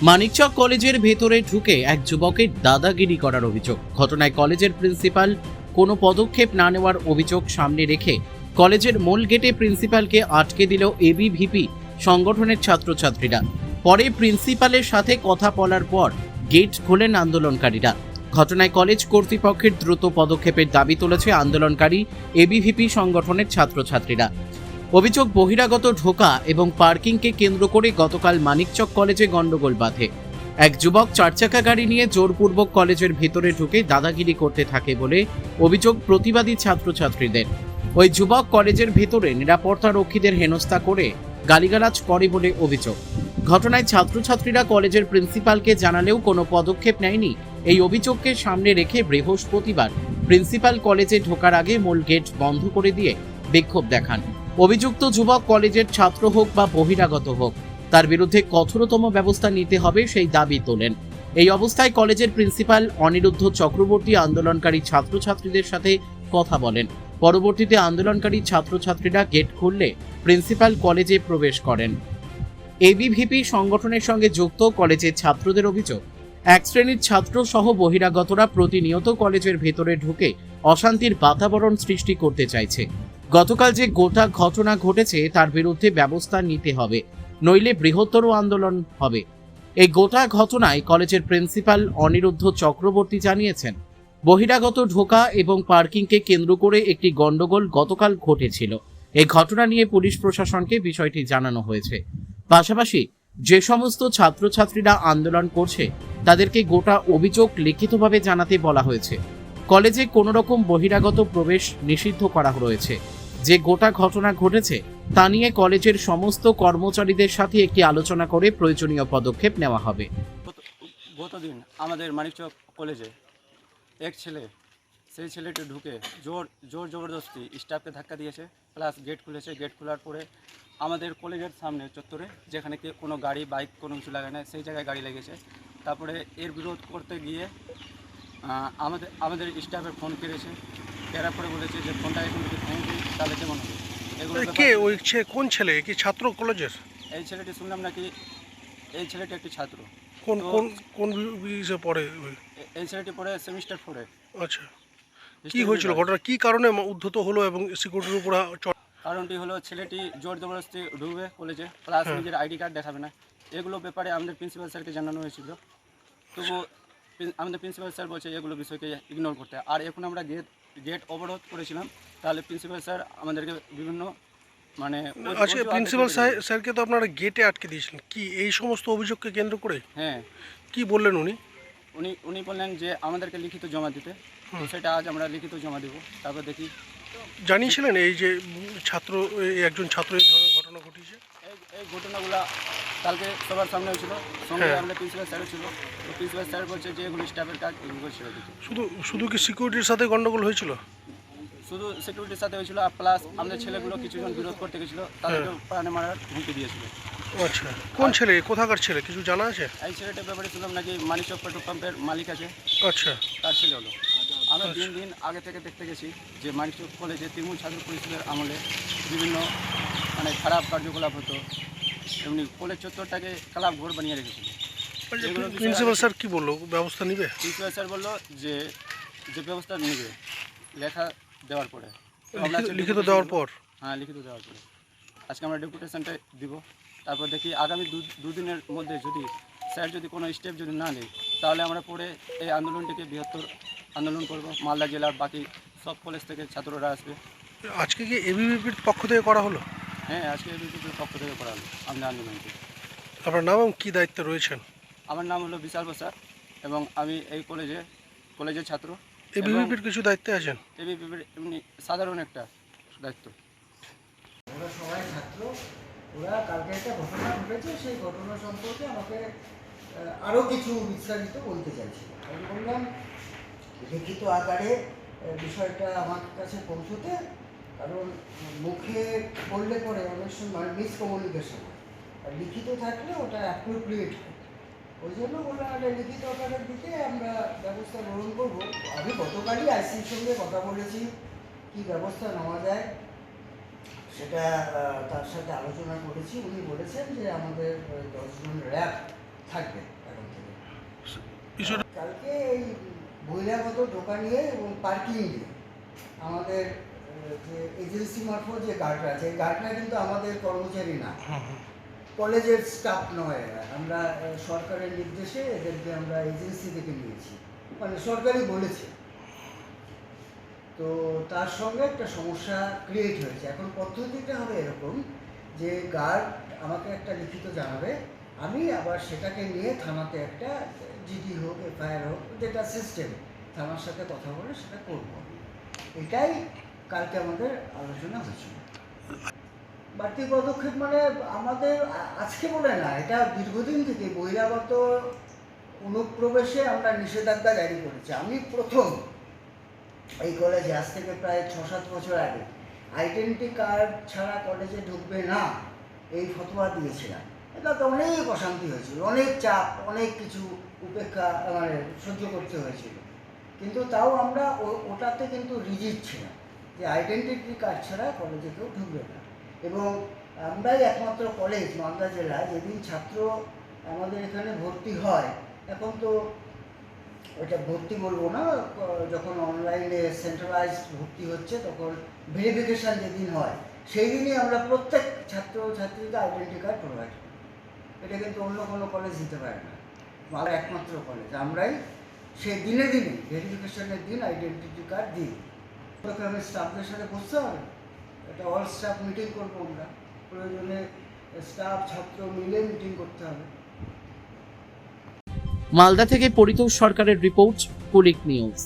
মানিকচক কলেজের ভেতরে ঢুকে এক যুবকের দাদাগিরি করার অভিযোগ। ঘটনায় কলেজের প্রিন্সিপাল কোনো পদক্ষেপ না নেওয়ার অভিযোগ সামনে রেখে কলেজের মূল গেটে প্রিন্সিপালকে আটকে দিল এবিভিপি সংগঠনের ছাত্রছাত্রীরা। পরে প্রিন্সিপালের সাথে কথা বলার পর গেট খোলেন আন্দোলনকারীরা। ঘটনায় কলেজ কর্তৃপক্ষের দ্রুত পদক্ষেপের দাবি তুলেছে আন্দোলনকারী এবিভিপি সংগঠনের ছাত্রছাত্রীরা। অভিযোগ, বহিরাগত ঢোকা এবং পার্কিংকে কেন্দ্র করে গতকাল মানিকচক কলেজে গন্ডগোল বাধে। এক যুবক চারচাকা গাড়ি নিয়ে জোরপূর্বক কলেজের ভেতরে ঢুকে দাদাগিরি করতে থাকে বলে অভিযোগ প্রতিবাদী ছাত্রছাত্রীদের। ওই যুবক কলেজের ভেতরে নিরাপত্তা রক্ষীদের হেনস্থা করে গালিগালাজ করে বলে অভিযোগ। ঘটনায় ছাত্রছাত্রীরা কলেজের প্রিন্সিপালকে জানালেও কোনো পদক্ষেপ নেয়নি। এই অভিযোগকে সামনে রেখে বৃহস্পতিবার প্রিন্সিপাল কলেজে ঢোকার আগে মূল গেট বন্ধ করে দিয়ে বিক্ষোভ দেখান। অভিযুক্ত যুবক কলেজের ছাত্র হোক বা বহিরাগত হোক, তার বিরুদ্ধে কঠোরতম ব্যবস্থা নিতে হবে সেই দাবি তোলেন। এই অবস্থায় কলেজের প্রিন্সিপাল অনিরুদ্ধ চক্রবর্তী আন্দোলনকারী ছাত্রছাত্রীদের সাথে কথা বলেন। পরবর্তীতে আন্দোলনকারী ছাত্রছাত্রীরা গেট খুললে প্রিন্সিপাল কলেজে প্রবেশ করেন। এবিভিপি সংগঠনের সঙ্গে যুক্ত কলেজের ছাত্রদের অভিযোগ, এক শ্রেণীর ছাত্র সহ বহিরাগতরা প্রতিনিয়ত কলেজের ভেতরে ঢুকে অশান্তির বাতাবরণ সৃষ্টি করতে চাইছে। গতকাল যে গোটা ঘটনা ঘটেছে তার বিরুদ্ধে ব্যবস্থা নিতে হবে, নইলে বৃহত্তর আন্দোলন হবে। এই গোটা ঘটনায় কলেজের প্রিন্সিপাল অনিরুদ্ধ চক্রবর্তী জানিয়েছেন, বহিরাগত ঢোকা এবং পার্কিংকে কেন্দ্র করে একটি গন্ডগোল গতকাল ঘটেছিল। এই ঘটনা নিয়ে পুলিশ প্রশাসনকে বিষয়টি জানানো হয়েছে। পাশাপাশি যে সমস্ত ছাত্রছাত্রীরা আন্দোলন করছে তাদেরকে গোটা অভিযোগ লিখিতভাবে জানাতে বলা হয়েছে। কলেজে কোনো রকম বহিরাগত প্রবেশ নিষিদ্ধ করা রয়েছে। যে গোটা ঘটনা ঘটেছে তা নিয়ে কলেজের সমস্ত কর্মচারীদের সাথে একটি আলোচনা করে প্রয়োজনীয় পদক্ষেপ নেওয়া হবে। গতদিন আমাদের মানিকচক কলেজে এক ছেলে, সেই ছেলেটি ঢুকে জোর জবরদস্তি স্টাফকে ধাক্কা দিয়েছে, প্লাস গেট খুলেছে। গেট খোলার পরে আমাদের কলেজের সামনে চত্বরে, যেখানে কি কোনো গাড়ি বাইক কোনো কিছু লাগায় না, সেই জায়গায় গাড়ি লেগেছে। তারপরে এর বিরোধ করতে গিয়ে আমাদের স্টাফের ফোন কেড়েছে। কেরার পরে বলেছে যে ফোনটা এখন যদি ভেঙে দিই তাহলে কেমন হবে। এগুলো কে ওই কোন ছেলে, কি ছাত্র কলেজের? এই ছেলেটি শুনলাম নাকি এই ছেলেটি একটি ছাত্র। কোন কোন কোন বিষয়ে পড়ে? এই ছেলেটি পড়ে সেমিস্টার 4-এ। আচ্ছা, কি হয়েছিল ঘটনা, কি কারণে উদ্ধত হলো এবং সিকিউরিটির উপর? কারণটি হলো ছেলেটি জোর জবরদস্তি ঢুকবে কলেজে, প্লাস নিজের আইডি কার্ড দেখাবে না। এগুলো ব্যাপারে আমাদের প্রিন্সিপাল স্যারকে জানানো হয়েছিল, তবু আমাদের প্রিন্সিপাল স্যার বলছে এগুলো বিষয়কে ইগনোর করতে। আর এখন আমরা গেট অবরোধ করেছিলাম, তাহলে প্রিন্সিপাল স্যার আমাদেরকে বিভিন্ন আচ্ছা, প্রিন্সিপাল স্যারকে তো আপনারা গেটে আটকে দিয়েছিলেন, কি এই সমস্ত অভিযোগকে কেন্দ্র করে? হ্যাঁ। কি বললেন উনি বললেন যে আমাদেরকে লিখিত জমা দিতে, সেটা আজ আমরা লিখিত জমা দেবো। তারপর দেখি। জানিয়েছিলেন এই যে একজন ছাত্র এই ধরনের ঘটনা ঘটিয়েছে? এই ঘটনাগুলো কালকে সবার সামনে হয়েছিল, সঙ্গে আমাদের প্রিন্সিপাল স্যারও ছিল। প্রিন্সিপাল স্যার বলছে যে এগুলো স্টাফের কাজ, এগুলো ছেড়ে দিতে। শুধু কি সিকিউরিটির সাথে গন্ডগোল হয়েছিল? শুধু সিকিউরিটির সাথে হয়েছিল, আর প্লাস আমাদের ছেলেগুলো কিছুজন বিরোধ করতে গেছিলো, তাদেরকে প্রাণে মারার হুমকি দিয়েছিল। আচ্ছা, কোন ছেলে, কোথাকার ছেলে, কিছু জানা আছে? এই ছেলেটার ব্যাপারে শুনলাম নাকি মানিকচক পেট্রোল পাম্পের মালিক আছে। আচ্ছা, তার ছেলে হলো। আমরা দিন আগে থেকে দেখতে গেছি যে মানিকচক কলেজে তৃণমূল ছাত্র পরিষদের আমলে বিভিন্ন খারাপ কার্যকলাপ হতো, এমনি কলেজ চত্বরটাকে ক্লাব ঘর বানিয়ে রেখেছিল। প্রিন্সিপাল স্যার কি বললো, ব্যবস্থা নিবে? প্রিন্সিপাল স্যার বললো যে ব্যবস্থা নিবে লেখা দেওয়ার পরে, লিখিত দেওয়ার পর। হ্যাঁ, লিখিত দেওয়ার পরে আজকে আমরা ডেপুটেশনটা দিব। তারপর দেখি আগামী দুদিনের মধ্যে যদি স্যার যদি কোনো স্টেপ যদি না নেয়, তাহলে আমরা পরে এই আন্দোলনটিকে বৃহত্তর আন্দোলন করব। মালদা জেলার বাকি সব কলেজ থেকে ছাত্ররা আসবে। আজকে কি এবিভিপির পক্ষ থেকে করা হলো? হ্যাঁ, আজকে এবিভিপির পক্ষ থেকে করা হলো আমাদের আন্দোলনটি। আপনার নাম এবং কী দায়িত্বে রয়েছেন? আমার নাম হলো বিশাল প্রসাদ এবং আমি এই কলেজের ছাত্র। এবিভিপির কিছু দায়িত্বে আছেন? এবিভিপির এমনি সাধারণ একটা দায়িত্ব। ওরা সবাই ছাত্র। ওরা কালকে একটা ঘটনা ঘটেছে, সেই ঘটনা সম্পর্কে আমাকে আরও কিছু বিস্তারিত বলতে চাইছি। আমি বললাম লিখিত আকারে বিষয়টা আমার কাছে পৌঁছতে, কারণ মুখে বললে পরে অনেক সময় মিসকমিউনিকেশন হয়, আর লিখিত থাকলে ওটা অ্যাপ্রোপ্রিয়েট হয়। ওই জন্য বললাম একটা লিখিত আকারের দিকে আমরা ব্যবস্থা গ্রহণ করবো। আমি গতকালই আইসির সঙ্গে কথা বলেছি, কী ব্যবস্থা নেওয়া যায় সেটা তার সাথে আলোচনা করেছি। উনি বলেছেন যে আমাদের 10 জন র্যাব থাকবে এখন থেকে। বিষয়টা কালকে এই বহিরাগত দোকানিয়ে এবং পার্কিং দিয়ে আমাদের যে এজেন্সি মারফত যে গার্ডরা আছে এই গার্ডরা কিন্তু আমাদের কর্মচারী না, কলেজের স্টাফ নয় এরা। আমরা সরকারের নির্দেশে এদেরকে আমরা এজেন্সি থেকে নিয়েছি, মানে সরকারই বলেছে। তো তার সঙ্গে একটা সমস্যা ক্রিয়েট হয়েছে। এখন পদ্ধতিটা হবে এরকম যে গার্ড আমাকে একটা লিখিত জানাবে, আমি আবার সেটাকে নিয়ে থানাতে একটা জিডি হোক এফআইআর হোক যেটা সিস্টেম থানার সাথে কথা বলে সেটা করব। এটাই কালকে আমাদের আলোচনা হয়েছিল। বাড়তি পদক্ষেপ মানে আমাদের আজকে বলে না, এটা দীর্ঘদিন থেকে বহিরাগত অনুপ্রবেশে আমরা নিষেধাজ্ঞা জারি করেছি। আমি প্রথম এই কলেজে আজ থেকে প্রায় 6-7 বছর আগে আইডেন্টি কার্ড ছাড়া কলেজে ঢুকবে না এই ফতোয়া দিয়েছিলাম। এটা তো অনেক অশান্তি হয়েছিল, অনেক চাপ, অনেক কিছু উপেক্ষা মানে সহ্য করতে হয়েছিল, কিন্তু তাও আমরা ওটাতে কিন্তু রিজিড ছিলাম যে আইডেন্টিটি কার্ড ছাড়া কলেজে কেউ ঢুকবে না। এবং আমরাই একমাত্র কলেজ মালদা জেলা যেদিন ছাত্র আমাদের এখানে ভর্তি হয়, এখন তো এটা ভর্তি বলবো না, যখন অনলাইনে সেন্ট্রালাইজ ভর্তি হচ্ছে তখন ভেরিফিকেশান যেদিন হয় সেই দিনই আমরা প্রত্যেক ছাত্র ছাত্রীকে আইডেন্টি কার্ড প্রোভাইড করি। এটা কিন্তু অন্য কোনো কলেজ দিতে পারে না, মালদা একমাত্র কলেজ। আমরাই সেই দিনে দিনে ভেরিফিকেশানের দিন আইডেন্টিটি কার্ড দিই। আমি স্টাফদের সাথে বসতে হবে, একটা অল স্টাফ মিটিং করবো আমরা, প্রয়োজনে স্টাফ ছাত্র মিলে মিটিং করতে হবে। মালদা থেকে পরিতোষ সরকারের রিপোর্ট, কুলিক নিউজ।